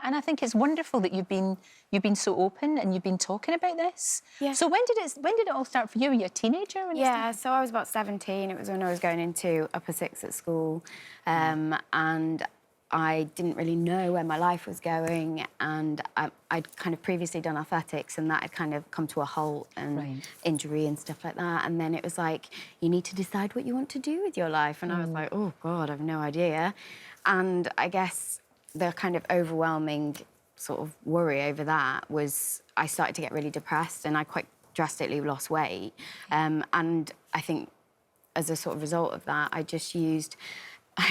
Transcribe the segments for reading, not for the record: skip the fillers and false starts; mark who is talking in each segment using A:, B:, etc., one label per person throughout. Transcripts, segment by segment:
A: And I think it's wonderful that you've been so open and you've been talking about this.
B: Yeah.
A: So when did it all start for you? Were you a teenager?
B: Yeah, so I was about 17. It was when I was going into upper six at school, and I didn't really know where my life was going, and I'd kind of previously done athletics, and that had kind of come to a halt, and injury and stuff like that. And then it was like, you need to decide what you want to do with your life. And I was like, oh God, I've no idea. And I guess the kind of overwhelming sort of worry over that was I started to get really depressed, and I quite drastically lost weight. And I think as a sort of result of that, I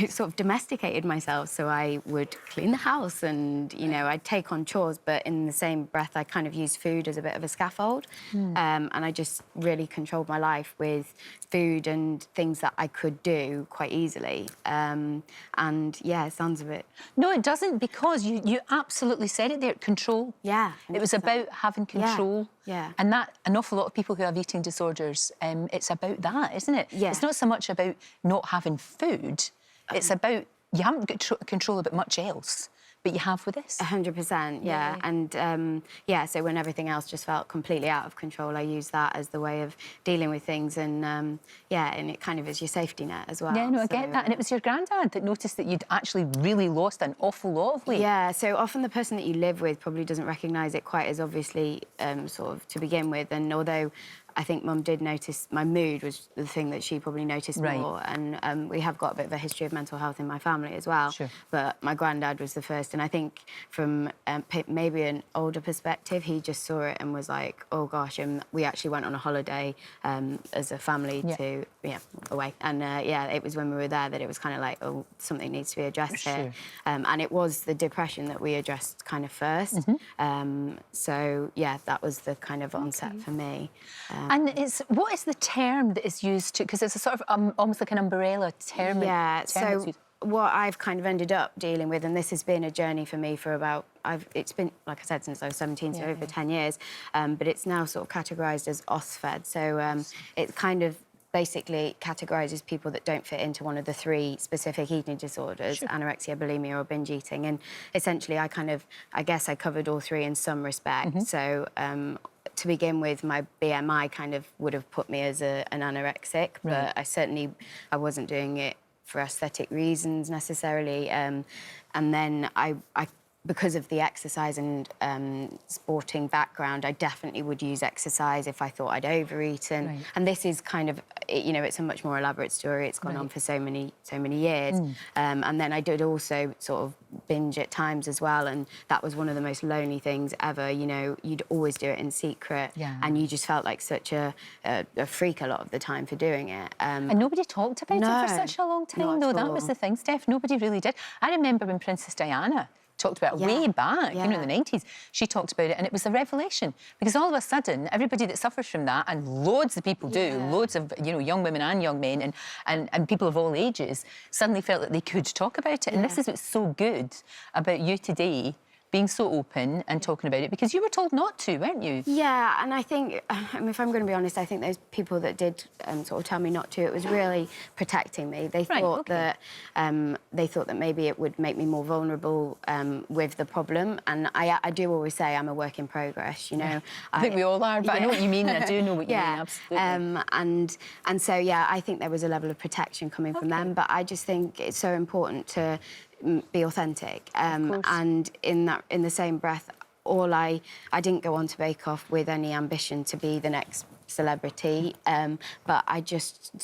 B: sort of domesticated myself. So I would clean the house and, you know, I'd take on chores, but in the same breath, I kind of used food as a bit of a scaffold. And I just really controlled my life with food and things that I could do quite easily. And yeah, it sounds a bit...
A: No, it doesn't, because you absolutely said it there, control.
B: Yeah.
A: It was about having control.
B: Yeah.
A: And that, an awful lot of people who have eating disorders, it's about that, isn't it?
B: Yeah.
A: It's not so much about not having food. It's about, you haven't got control about much else, but you have with this.
B: 100%, yeah. And, yeah, so when everything else just felt completely out of control, I used that as the way of dealing with things. And, yeah, and it kind of is your safety net as well.
A: Yeah, no, I get that. And it was your granddad that noticed that you'd actually really lost an awful lot of weight.
B: Yeah, so often the person that you live with probably doesn't recognise it quite as obviously, sort of, to begin with. And although I think Mum did notice my mood was the thing that she probably noticed more. And we have got a bit of a history of mental health in my family as well. Sure. But my granddad was the first. And I think from maybe an older perspective, he just saw it and was like, oh, gosh. And we actually went on a holiday as a family to, away. And, yeah, it was when we were there that it was kind of like, oh, something needs to be addressed here. And it was the depression that we addressed kind of first. So, yeah, that was the kind of onset for me.
A: And what is the term that is used to... Because it's a sort of almost like an umbrella term.
B: Yeah, so what I've kind of ended up dealing with, and this has been a journey for me for about... It's been, like I said, since I was 17, so over 10 years. But it's now sort of categorised as OSFED. So it kind of basically categorises people that don't fit into one of the three specific eating disorders, anorexia, bulimia or binge eating. And essentially I guess I covered all three in some respect. So... to begin with, my BMI kind of would have put me as an anorexic, but I wasn't doing it for aesthetic reasons necessarily. And then because of the exercise and sporting background, I definitely would use exercise if I thought I'd overeaten. And this is kind of, you know, it's a much more elaborate story. It's gone on for so many years. And then I did also sort of binge at times as well, and that was one of the most lonely things ever. You know, you'd always do it in secret, and you just felt like such a freak a lot of the time for doing it.
A: And nobody talked about it for such a long time, though. That was the thing, Steph. Nobody really did. I remember when Princess Diana talked about it way back, you know, in the 90s. She talked about it, and it was a revelation, because all of a sudden, everybody that suffers from that, and loads of people do, loads of, you know, young women and young men, and people of all ages, suddenly felt that they could talk about it. And this is what's so good about you today, being so open and talking about it, because you were told not to, weren't you? Yeah,
B: and I think, I mean, if I'm going to be honest, I think those people that did sort of tell me not to, it was really protecting me. They thought that maybe it would make me more vulnerable with the problem, and I do always say I'm a work in progress. You know,
A: I think we all are, but I know what you mean. I do know what you mean, absolutely.
B: And so yeah, I think there was a level of protection coming from them, but I just think it's so important to be authentic, and in the same breath, I didn't go on to Bake Off with any ambition to be the next celebrity, but I just,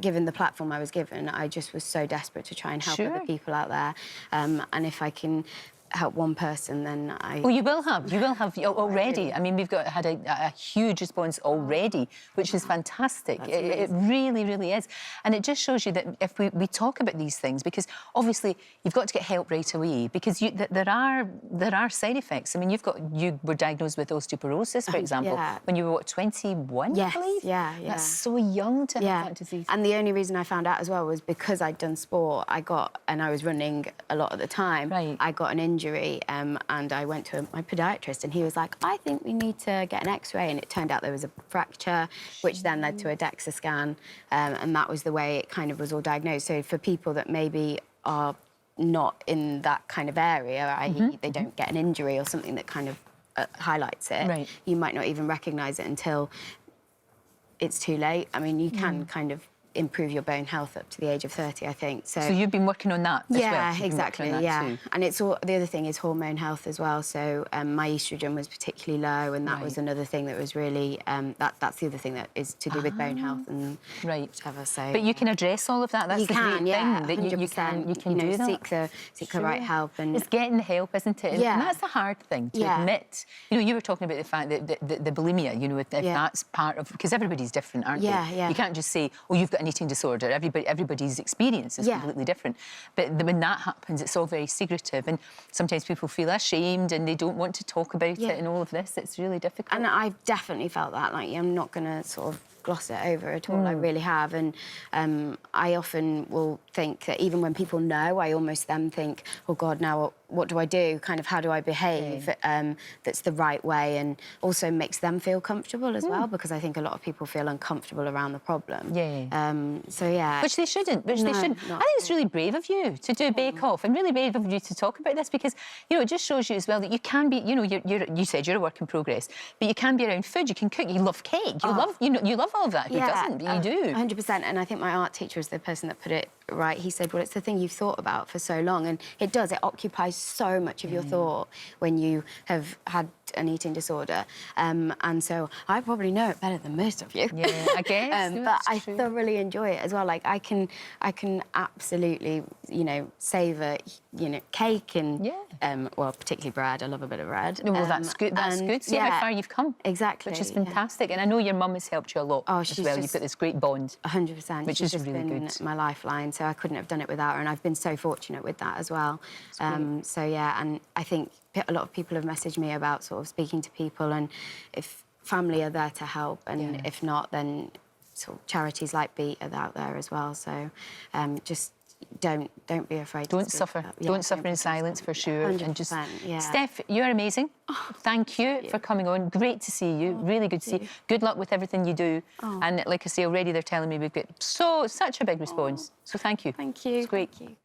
B: given the platform I was given, I just was so desperate to try and help other people out there, and if I can help one person, then I...
A: Well, you will have already. I mean, we've had a huge response already, which is fantastic. It really, really is. And it just shows you that if we talk about these things, because obviously you've got to get help right away, because there are side effects. I mean, you were diagnosed with osteoporosis, for example, when you were, what, 21, I believe?
B: Yeah.
A: That's so young to have that disease.
B: And the only reason I found out as well was because I'd done sport, and I was running a lot at the time, I got an injury, and I went to my podiatrist, and he was like, I think we need to get an X-ray, and it turned out there was a fracture, which then led to a DEXA scan, and that was the way it kind of was all diagnosed. So for people that maybe are not in that kind of area, i.e. they don't get an injury or something that kind of highlights it,
A: right.
B: you might not even recognise it until it's too late. I mean, you can kind of improve your bone health up to the age of 30, I think. So
A: you've been working on that as well?
B: Yeah, exactly, yeah.
A: Too.
B: And it's all, the other thing is hormone health as well. So my oestrogen was particularly low, and that was another thing that was really, that's the other thing that is to do with bone health and whatever. So,
A: but you can address all of that. That's
B: you
A: the
B: can,
A: great
B: yeah,
A: thing, that you can do that.
B: Seek the right help. And
A: it's getting the help, isn't it? And that's the hard thing, to admit. You know, you were talking about the fact that the bulimia, you know, if that's part of... Because everybody's different, aren't they? You can't just say, oh, you've got an eating disorder. Everybody's experience is completely different. But when that happens, it's all very secretive, and sometimes people feel ashamed and they don't want to talk about it and all of this. It's really difficult.
B: And I've definitely felt that. Like, I'm not going to sort of gloss it over at all. I really have. And I often will think that even when people know, I almost then think, oh, God, now what do I do? Kind of, how do I behave that's the right way, and also makes them feel comfortable as well, because I think a lot of people feel uncomfortable around the problem. So, yeah.
A: Which they shouldn't, I think it's really brave of you to do Bake Off, and really brave of you to talk about this, because, you know, it just shows you as well that you can be, you know, you said you're a work in progress, but you can be around food, you can cook, you love cake, you love, you know, you love all of that. Who doesn't? But you do.
B: 100%. And I think my art teacher is the person that put it right. He said, well, it's the thing you've thought about for so long. And it does. It occupies so much of your thought when you have had an eating disorder. And so I probably know it better than most of you.
A: Yeah, I guess.
B: But I thoroughly enjoy it as well. Like, I can absolutely, you know, savour, you know, cake and, well, particularly bread. I love a bit of bread.
A: Well, that's good. That's good. See how far you've come.
B: Exactly.
A: Which is fantastic. And I know your mum has helped you a lot as well. You've got this great bond.
B: 100%.
A: Which is really good.
B: My lifeline, so I couldn't have done it without her, and I've been so fortunate with that as well. So yeah, and I think a lot of people have messaged me about sort of speaking to people, and if family are there to help, and if not, then sort of charities like Beat are out there as well. So just don't be afraid.
A: Don't suffer. Don't suffer in silence, for sure.
B: 100%,
A: and just Steph, you're amazing. Thank you for coming on. Great to see you. Really good to see you. Good luck with everything you do. And like I say, already they're telling me we've got such a big response. So thank you.
B: Thank you.
A: It's great.
B: Thank you.